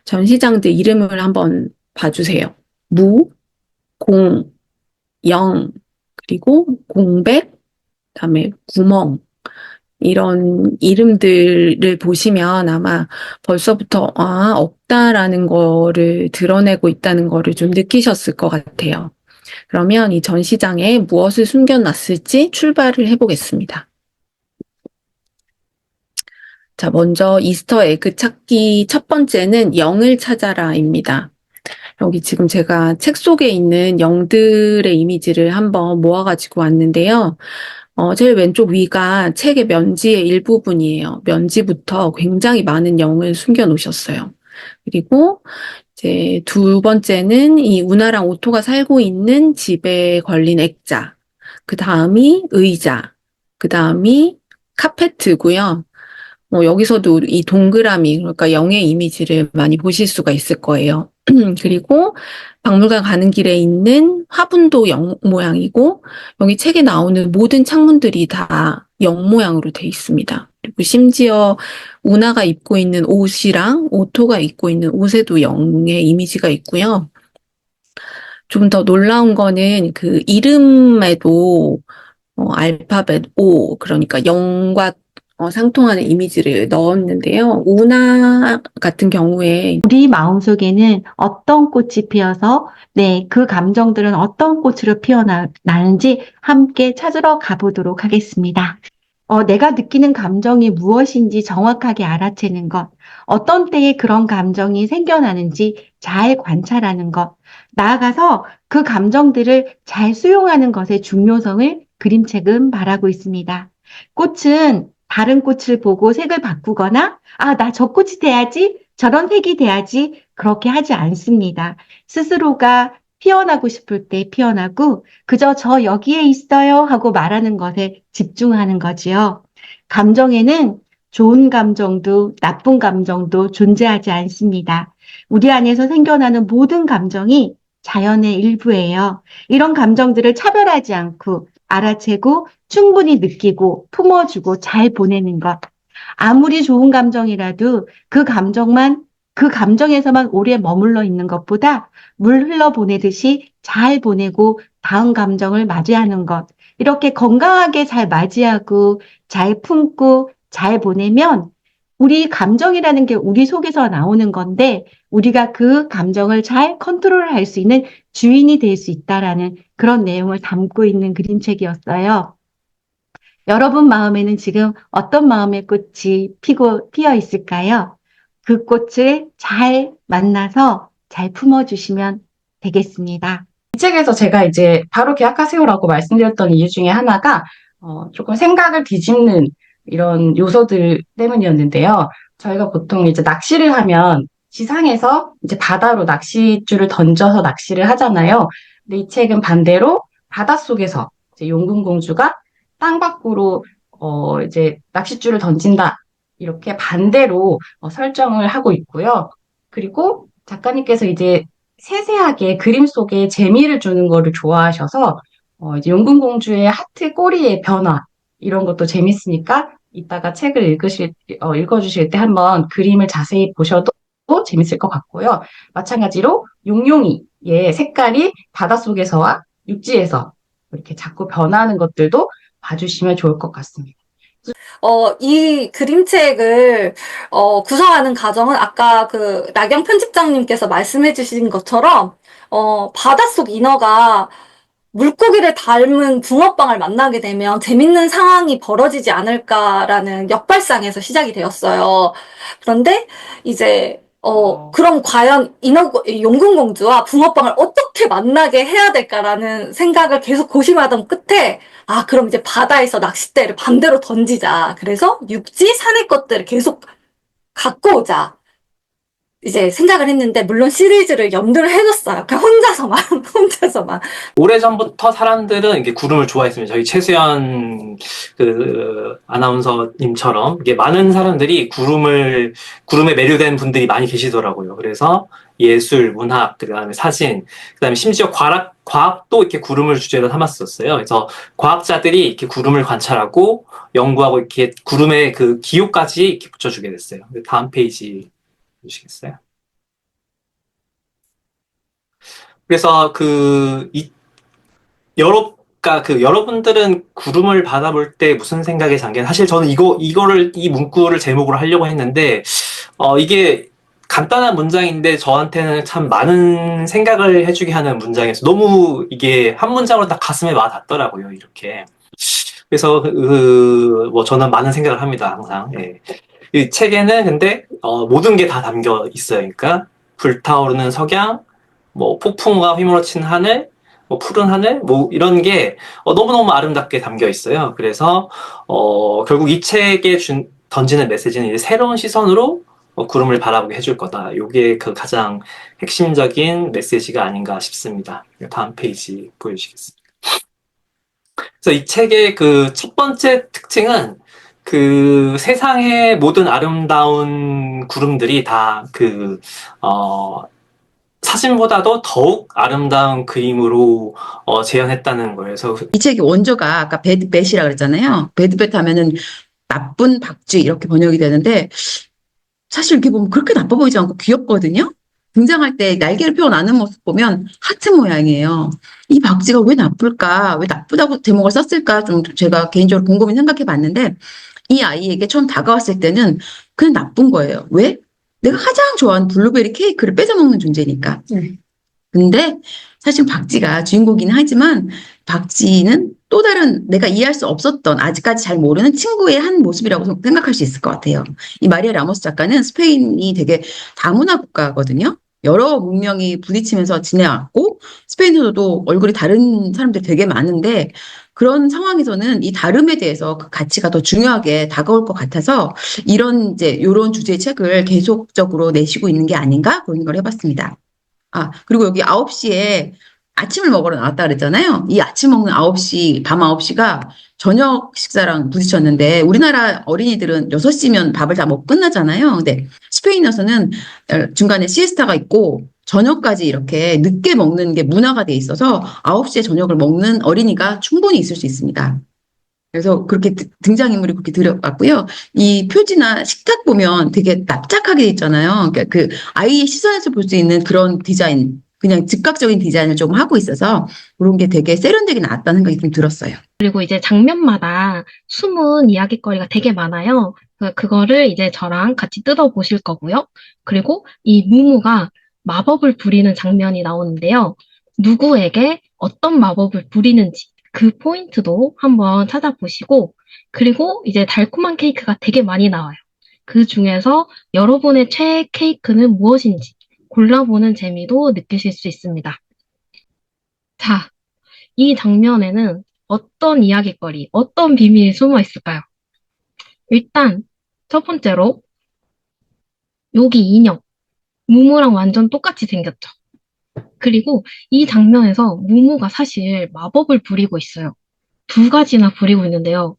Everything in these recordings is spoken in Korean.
전시장들 이름을 한번 봐주세요. 무, 공, 영, 그리고 공백, 그다음에 구멍. 이런 이름들을 보시면 아마 벌써부터 없다라는 거를 드러내고 있다는 거를 좀 느끼셨을 것 같아요. 그러면 이 전시장에 무엇을 숨겨놨을지 출발을 해보겠습니다. 자, 먼저 이스터 에그 찾기 첫 번째는 영을 찾아라입니다. 여기 지금 제가 책 속에 있는 영들의 이미지를 한번 모아가지고 왔는데요. 제일 왼쪽 위가 책의 면지의 일부분이에요. 면지부터 굉장히 많은 영을 숨겨 놓으셨어요. 그리고 이제 두 번째는 이 우나랑 오토가 살고 있는 집에 걸린 액자. 그 다음이 의자. 그 다음이 카페트고요. 여기서도 이 동그라미, 그러니까 영의 이미지를 많이 보실 수가 있을 거예요. 그리고 박물관 가는 길에 있는 화분도 영 모양이고, 여기 책에 나오는 모든 창문들이 다 영 모양으로 돼 있습니다. 그리고 심지어 우나가 입고 있는 옷이랑 오토가 입고 있는 옷에도 영의 이미지가 있고요. 좀 더 놀라운 거는 그 이름에도 알파벳 O, 그러니까 영과 상통하는 이미지를 넣었는데요. 우나 같은 경우에 우리 마음속에는 어떤 꽃이 피어서 그 감정들은 어떤 꽃으로 피어나는지 함께 찾으러 가보도록 하겠습니다. 내가 느끼는 감정이 무엇인지 정확하게 알아채는 것, 어떤 때에 그런 감정이 생겨나는지 잘 관찰하는 것, 나아가서 그 감정들을 잘 수용하는 것의 중요성을 그림책은 말하고 있습니다. 꽃은 다른 꽃을 보고 색을 바꾸거나, 나 저 꽃이 돼야지, 저런 색이 돼야지, 그렇게 하지 않습니다. 스스로가 피어나고 싶을 때 피어나고, 그저 저 여기에 있어요 하고 말하는 것에 집중하는 거지요. 감정에는 좋은 감정도 나쁜 감정도 존재하지 않습니다. 우리 안에서 생겨나는 모든 감정이 자연의 일부예요. 이런 감정들을 차별하지 않고 알아채고 충분히 느끼고 품어주고 잘 보내는 것. 아무리 좋은 감정이라도 그 감정에서만 오래 머물러 있는 것보다 물 흘러 보내듯이 잘 보내고 다음 감정을 맞이하는 것. 이렇게 건강하게 잘 맞이하고 잘 품고 잘 보내면 우리 감정이라는 게 우리 속에서 나오는 건데 우리가 그 감정을 잘 컨트롤할 수 있는 주인이 될 수 있다라는 그런 내용을 담고 있는 그림책이었어요. 여러분 마음에는 지금 어떤 마음의 꽃이 피어 있을까요? 그 꽃을 잘 만나서 잘 품어주시면 되겠습니다. 이 책에서 제가 이제 바로 계약하세요라고 말씀드렸던 이유 중에 하나가 조금 생각을 뒤집는 이런 요소들 때문이었는데요. 저희가 보통 이제 낚시를 하면 지상에서 이제 바다로 낚싯줄을 던져서 낚시를 하잖아요. 근데 이 책은 반대로 바닷속에서 이제 용궁공주가 땅 밖으로 이제 낚싯줄을 던진다. 이렇게 반대로 설정을 하고 있고요. 그리고 작가님께서 이제 세세하게 그림 속에 재미를 주는 거를 좋아하셔서 이제 용궁공주의 하트 꼬리의 변화 이런 것도 재밌으니까 이따가 책을 읽어주실 때 한번 그림을 자세히 보셔도 재밌을 것 같고요. 마찬가지로 용용이의 색깔이 바닷속에서와 육지에서 이렇게 자꾸 변하는 것들도 봐주시면 좋을 것 같습니다. 이 그림책을 구성하는 과정은 아까 그 나경 편집장님께서 말씀해 주신 것처럼 바닷속 인어가 물고기를 닮은 붕어빵을 만나게 되면 재밌는 상황이 벌어지지 않을까라는 역발상에서 시작이 되었어요. 그런데 이제 그럼 과연 용궁공주와 붕어빵을 어떻게 만나게 해야 될까라는 생각을 계속 고심하던 끝에 그럼 이제 바다에서 낚싯대를 반대로 던지자. 그래서 육지, 산의 것들을 계속 갖고 오자. 이제 생각을 했는데, 물론 시리즈를 염두를 해줬어요. 그냥 혼자서만. 오래전부터 사람들은 이게 구름을 좋아했습니다. 저희 최수연 아나운서님처럼 이게 많은 사람들이 구름에 매료된 분들이 많이 계시더라고요. 그래서 예술, 문학, 그다음에 사진, 그다음에 심지어 과학도 이렇게 구름을 주제로 삼았었어요. 그래서 과학자들이 이렇게 구름을 관찰하고 연구하고 이렇게 구름의 그 기호까지 이렇게 붙여주게 됐어요. 다음 페이지 보시겠어요? 그래서 여러분들은 구름을 바라볼 때 무슨 생각이 잠겨? 사실 저는 이 문구를 제목으로 하려고 했는데, 이게 간단한 문장인데 저한테는 참 많은 생각을 해주게 하는 문장이어서 너무 이게 한 문장으로 딱 가슴에 와 닿더라고요, 이렇게. 그래서, 뭐 저는 많은 생각을 합니다, 항상. 예. 이 책에는 근데, 모든 게 다 담겨 있어요. 그러니까, 불타오르는 석양, 뭐 폭풍과 휘몰아치는 하늘, 뭐 푸른 하늘, 뭐 이런 게 너무너무 아름답게 담겨 있어요. 그래서 결국 이 책에 던지는 메시지는 이제 새로운 시선으로 구름을 바라보게 해줄 거다. 이게 그 가장 핵심적인 메시지가 아닌가 싶습니다. 다음 페이지 보여주시겠습니다. 그래서 이 책의 그 첫 번째 특징은 그 세상의 모든 아름다운 구름들이 다 사진보다도 더욱 아름다운 그림으로 재현했다는 거예요. 그래서 이 책의 원조가 아까 배드벳이라 그랬잖아요. 배드벳 하면은 나쁜 박쥐 이렇게 번역이 되는데 사실 이렇게 보면 그렇게 나빠 보이지 않고 귀엽거든요. 등장할 때 날개를 펴어나는 모습 보면 하트 모양이에요. 이 박쥐가 왜 나쁠까? 왜 나쁘다고 제목을 썼을까? 좀 제가 개인적으로 곰곰이 생각해 봤는데 이 아이에게 처음 다가왔을 때는 그냥 나쁜 거예요. 왜? 내가 가장 좋아하는 블루베리 케이크를 뺏어먹는 존재니까. 근데 사실 박쥐가 주인공이긴 하지만 박쥐는 또 다른 내가 이해할 수 없었던 아직까지 잘 모르는 친구의 한 모습이라고 생각할 수 있을 것 같아요. 이 마리아 라모스 작가는 스페인이 되게 다문화 국가거든요. 여러 문명이 부딪히면서 지내왔고 스페인에서도 얼굴이 다른 사람들이 되게 많은데 그런 상황에서는 이 다름에 대해서 그 가치가 더 중요하게 다가올 것 같아서 요런 주제의 책을 계속적으로 내시고 있는 게 아닌가 그런 걸 해봤습니다. 그리고 여기 9시에 아침을 먹으러 나왔다 그랬잖아요. 이 아침 먹는 9시, 밤 9시가 저녁 식사랑 부딪혔는데 우리나라 어린이들은 6시면 밥을 다 먹고 끝나잖아요. 근데 스페인에서는 중간에 시에스타가 있고 저녁까지 이렇게 늦게 먹는 게 문화가 돼 있어서 9시에 저녁을 먹는 어린이가 충분히 있을 수 있습니다. 그래서 그렇게 등장인물이 그렇게 들어갔고요. 이 표지나 식탁 보면 되게 납작하게 돼 있잖아요. 그러니까 그 아이의 시선에서 볼 수 있는 그런 디자인, 그냥 즉각적인 디자인을 좀 하고 있어서 그런 게 되게 세련되게 나왔다는 생각이 좀 들었어요. 그리고 이제 장면마다 숨은 이야깃거리가 되게 많아요. 그거를 이제 저랑 같이 뜯어보실 거고요. 그리고 이 무무가 마법을 부리는 장면이 나오는데요. 누구에게 어떤 마법을 부리는지 그 포인트도 한번 찾아보시고, 그리고 이제 달콤한 케이크가 되게 많이 나와요. 그 중에서 여러분의 최애 케이크는 무엇인지 골라보는 재미도 느끼실 수 있습니다. 자, 이 장면에는 어떤 이야깃거리, 어떤 비밀이 숨어 있을까요? 일단, 첫 번째로, 여기 인형. 무무랑 완전 똑같이 생겼죠. 그리고 이 장면에서 무무가 사실 마법을 부리고 있어요. 두 가지나 부리고 있는데요.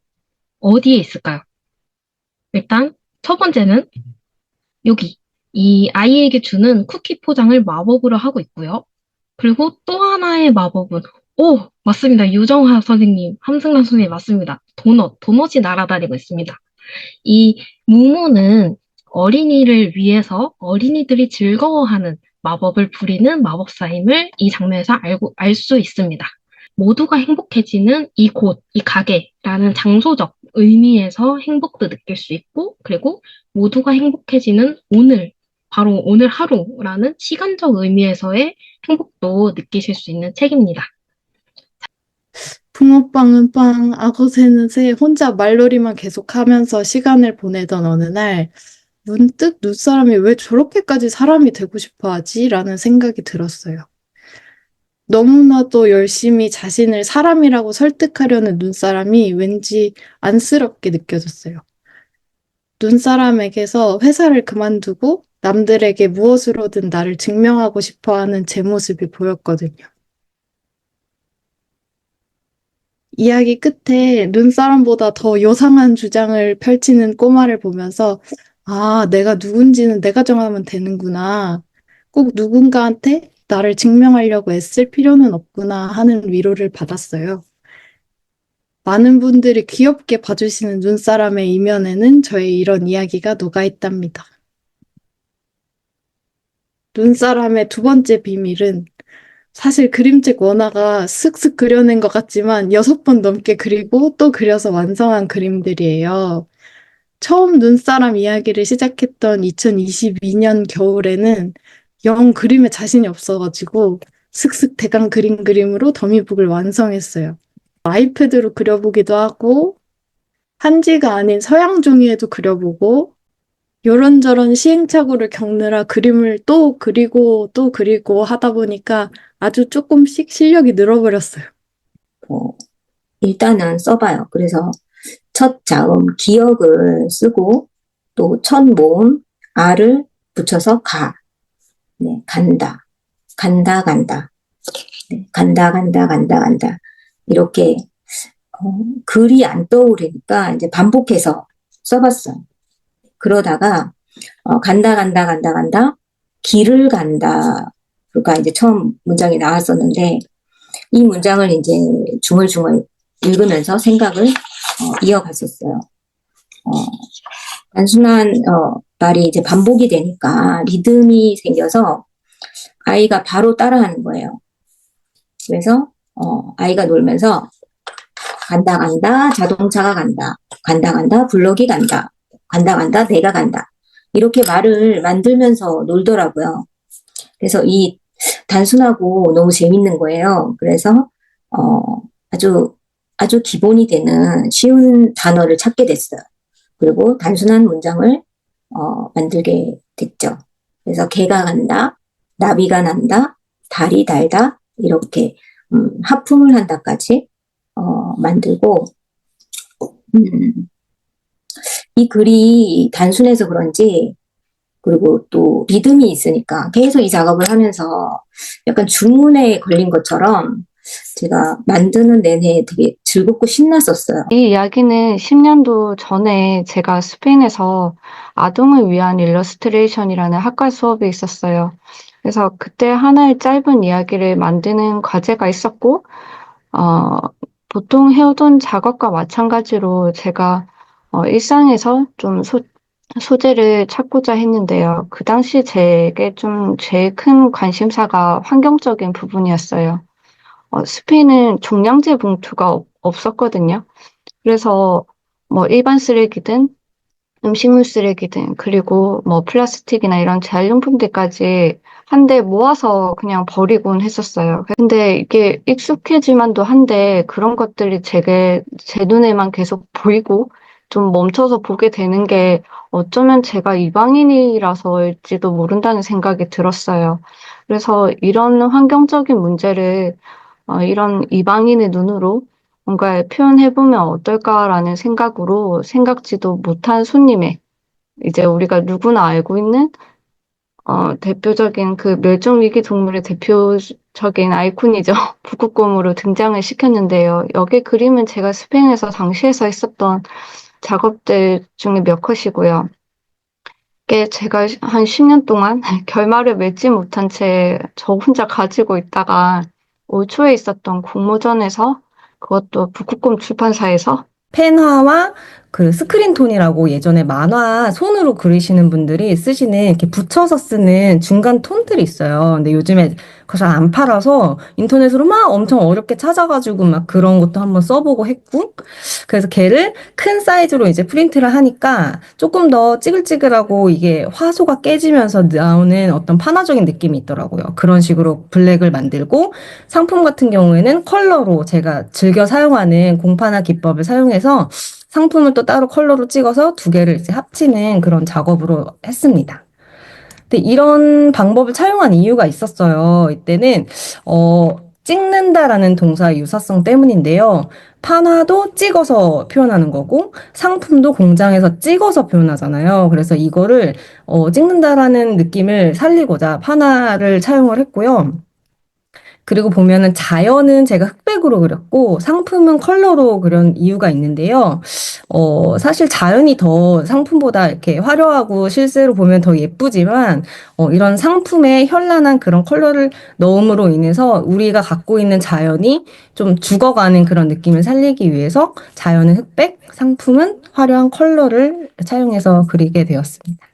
어디에 있을까요? 일단, 첫 번째는 여기. 이 아이에게 주는 쿠키 포장을 마법으로 하고 있고요. 그리고 또 하나의 마법은, 맞습니다. 유정하 선생님, 함승란 선생님 맞습니다. 도넛이 날아다니고 있습니다. 이 무무는 어린이를 위해서 어린이들이 즐거워하는 마법을 부리는 마법사임을 이 장면에서 알 수 있습니다. 모두가 행복해지는 이곳, 이 가게라는 장소적 의미에서 행복도 느낄 수 있고, 그리고 모두가 행복해지는 오늘, 바로 오늘 하루라는 시간적 의미에서의 행복도 느끼실 수 있는 책입니다. 붕어빵은 빵, 악어새는 새, 혼자 말놀이만 계속하면서 시간을 보내던 어느 날, 문득 눈사람이 왜 저렇게까지 사람이 되고 싶어 하지? 라는 생각이 들었어요. 너무나도 열심히 자신을 사람이라고 설득하려는 눈사람이 왠지 안쓰럽게 느껴졌어요. 눈사람에게서 회사를 그만두고 남들에게 무엇으로든 나를 증명하고 싶어 하는 제 모습이 보였거든요. 이야기 끝에 눈사람보다 더 요상한 주장을 펼치는 꼬마를 보면서 내가 누군지는 내가 정하면 되는구나. 꼭 누군가한테 나를 증명하려고 애쓸 필요는 없구나 하는 위로를 받았어요. 많은 분들이 귀엽게 봐주시는 눈사람의 이면에는 저의 이런 이야기가 녹아있답니다. 눈사람의 두 번째 비밀은 사실 그림책 원화가 슥슥 그려낸 것 같지만 6번 넘게 그리고 또 그려서 완성한 그림들이에요. 처음 눈사람 이야기를 시작했던 2022년 겨울에는 영 그림에 자신이 없어가지고 슥슥 대강 그림으로 더미북을 완성했어요. 아이패드로 그려보기도 하고 한지가 아닌 서양 종이에도 그려보고 요런저런 시행착오를 겪느라 그림을 또 그리고 또 그리고 하다 보니까 아주 조금씩 실력이 늘어버렸어요. 일단은 써봐요. 그래서 첫 자음 기역을 쓰고 또 첫 모음 아를 붙여서 가. 네, 간다. 간다, 간다. 네, 간다, 간다, 간다, 간다. 이렇게 글이 안 떠오르니까 이제 반복해서 써봤어요. 그러다가 간다, 간다, 간다, 간다. 길을 간다. 그가 이제 처음 문장이 나왔었는데 이 문장을 이제 중얼중얼 읽으면서 생각을 이어갔었어요. 단순한 말이 이제 반복이 되니까 리듬이 생겨서 아이가 바로 따라하는 거예요. 그래서 아이가 놀면서 간다 간다 자동차가 간다 간다 간다 블럭이 간다 간다 간다 내가 간다 이렇게 말을 만들면서 놀더라고요. 그래서 이 단순하고 너무 재밌는 거예요. 그래서 아주 기본이 되는 쉬운 단어를 찾게 됐어요. 그리고 단순한 문장을 만들게 됐죠. 그래서 개가 간다, 나비가 난다, 달이 달다 이렇게 하품을 한다까지 만들고 이 글이 단순해서 그런지 그리고 또 리듬이 있으니까 계속 이 작업을 하면서 약간 주문에 걸린 것처럼 제가 만드는 내내 되게 즐겁고 신났었어요. 이 이야기는 10년도 전에 제가 스페인에서 아동을 위한 일러스트레이션이라는 학과 수업이 있었어요. 그래서 그때 하나의 짧은 이야기를 만드는 과제가 있었고, 보통 해오던 작업과 마찬가지로 제가 일상에서 좀 소재를 찾고자 했는데요. 그 당시 제게 좀 제일 큰 관심사가 환경적인 부분이었어요. 스페인은 종량제 봉투가 없었거든요. 그래서 뭐 일반 쓰레기든 음식물 쓰레기든 그리고 뭐 플라스틱이나 이런 재활용품들까지 한데 모아서 그냥 버리곤 했었어요. 근데 이게 익숙해질만도 한데 그런 것들이 제 눈에만 계속 보이고 좀 멈춰서 보게 되는 게 어쩌면 제가 이방인이라서일지도 모른다는 생각이 들었어요. 그래서 이런 환경적인 문제를 이런 이방인의 눈으로 뭔가 표현해보면 어떨까라는 생각으로 생각지도 못한 손님의 이제 우리가 누구나 알고 있는 대표적인 그 멸종위기 동물의 대표적인 아이콘이죠. 북극곰으로 등장을 시켰는데요. 여기 그림은 제가 스페인에서 당시에서 했었던 작업들 중에 몇 컷이고요. 이게 제가 한 10년 동안 결말을 맺지 못한 채 저 혼자 가지고 있다가 올 초에 있었던 공모전에서 그것도 북극곰 출판사에서 펜화와 그 스크린톤이라고 예전에 만화 손으로 그리시는 분들이 쓰시는 이렇게 붙여서 쓰는 중간 톤들이 있어요. 근데 요즘에 그거 잘 안 팔아서 인터넷으로 막 엄청 어렵게 찾아가지고 막 그런 것도 한번 써보고 했고, 그래서 걔를 큰 사이즈로 이제 프린트를 하니까 조금 더 찌글찌글하고 이게 화소가 깨지면서 나오는 어떤 판화적인 느낌이 있더라고요. 그런 식으로 블랙을 만들고, 상품 같은 경우에는 컬러로 제가 즐겨 사용하는 공판화 기법을 사용해서 상품을 또 따로 컬러로 찍어서 두 개를 이제 합치는 그런 작업으로 했습니다. 근데 이런 방법을 차용한 이유가 있었어요. 이때는 찍는다라는 동사의 유사성 때문인데요. 판화도 찍어서 표현하는 거고 상품도 공장에서 찍어서 표현하잖아요. 그래서 이거를 찍는다라는 느낌을 살리고자 판화를 차용을 했고요. 그리고 보면은 자연은 제가 흑백으로 그렸고 상품은 컬러로 그린 이유가 있는데요. 사실 자연이 더 상품보다 이렇게 화려하고 실제로 보면 더 예쁘지만, 이런 상품에 현란한 그런 컬러를 넣음으로 인해서 우리가 갖고 있는 자연이 좀 죽어가는 그런 느낌을 살리기 위해서 자연은 흑백, 상품은 화려한 컬러를 차용해서 그리게 되었습니다.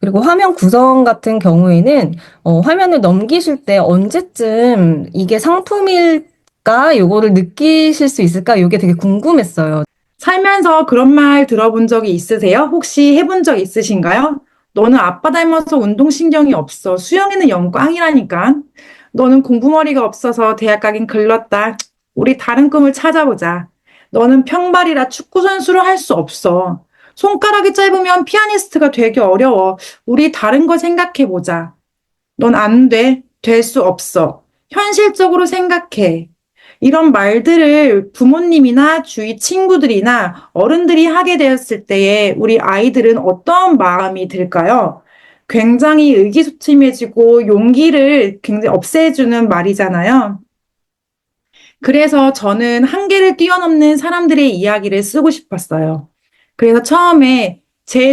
그리고 화면 구성 같은 경우에는 화면을 넘기실 때 언제쯤 이게 상품일까? 요거를 느끼실 수 있을까? 요게 되게 궁금했어요. 살면서 그런 말 들어본 적이 있으세요? 혹시 해본 적 있으신가요? 너는 아빠 닮아서 운동신경이 없어. 수영에는 영광이라니까. 너는 공부머리가 없어서 대학 가긴 글렀다. 우리 다른 꿈을 찾아보자. 너는 평발이라 축구선수로 할 수 없어. 손가락이 짧으면 피아니스트가 되기 어려워. 우리 다른 거 생각해보자. 넌 안 돼. 될 수 없어. 현실적으로 생각해. 이런 말들을 부모님이나 주위 친구들이나 어른들이 하게 되었을 때에 우리 아이들은 어떤 마음이 들까요? 굉장히 의기소침해지고 용기를 굉장히 없애주는 말이잖아요. 그래서 저는 한계를 뛰어넘는 사람들의 이야기를 쓰고 싶었어요. 그래서 처음에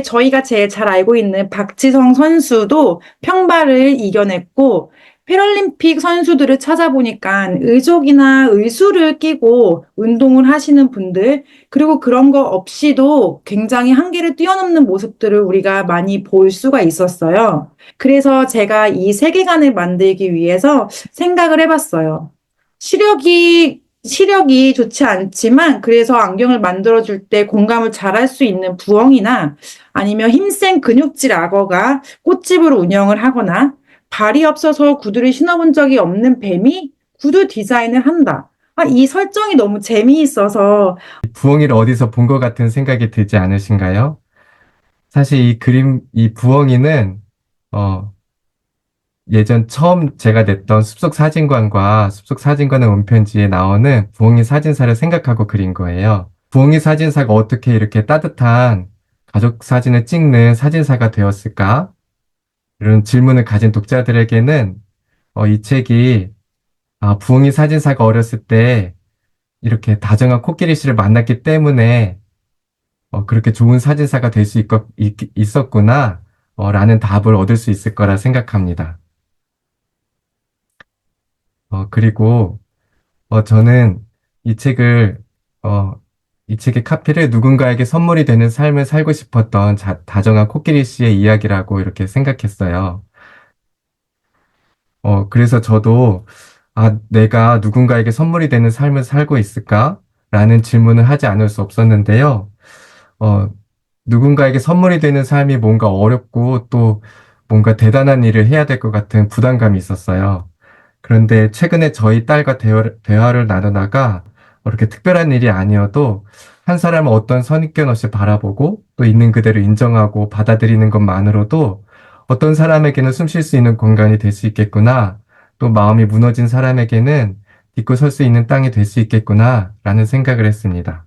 저희가 제일 잘 알고 있는 박지성 선수도 평발을 이겨냈고, 패럴림픽 선수들을 찾아보니까 의족이나 의수를 끼고 운동을 하시는 분들, 그리고 그런 거 없이도 굉장히 한계를 뛰어넘는 모습들을 우리가 많이 볼 수가 있었어요. 그래서 제가 이 세계관을 만들기 위해서 생각을 해봤어요. 시력이 좋지 않지만 그래서 안경을 만들어줄 때 공감을 잘할 수 있는 부엉이나 아니면 힘센 근육질 악어가 꽃집을 운영을 하거나 발이 없어서 구두를 신어본 적이 없는 뱀이 구두 디자인을 한다. 이 설정이 너무 재미있어서 부엉이를 어디서 본 것 같은 생각이 들지 않으신가요? 사실 이 부엉이는, 예전 처음 제가 냈던 숲속 사진관의 원편지에 나오는 부엉이 사진사를 생각하고 그린 거예요. 부엉이 사진사가 어떻게 이렇게 따뜻한 가족 사진을 찍는 사진사가 되었을까? 이런 질문을 가진 독자들에게는 이 책이 부엉이 사진사가 어렸을 때 이렇게 다정한 코끼리 씨를 만났기 때문에 그렇게 좋은 사진사가 될 수 있었구나 라는 답을 얻을 수 있을 거라 생각합니다. 그리고 저는 이 책의 카피를 누군가에게 선물이 되는 삶을 살고 싶었던 다정한 코끼리 씨의 이야기라고 이렇게 생각했어요. 그래서 저도, 내가 누군가에게 선물이 되는 삶을 살고 있을까? 라는 질문을 하지 않을 수 없었는데요. 누군가에게 선물이 되는 삶이 뭔가 어렵고 또 뭔가 대단한 일을 해야 될 것 같은 부담감이 있었어요. 그런데 최근에 저희 딸과 대화를 나누다가 그렇게 특별한 일이 아니어도 한 사람을 어떤 선입견 없이 바라보고 또 있는 그대로 인정하고 받아들이는 것만으로도 어떤 사람에게는 숨 쉴 수 있는 공간이 될 수 있겠구나, 또 마음이 무너진 사람에게는 딛고 설 수 있는 땅이 될 수 있겠구나 라는 생각을 했습니다.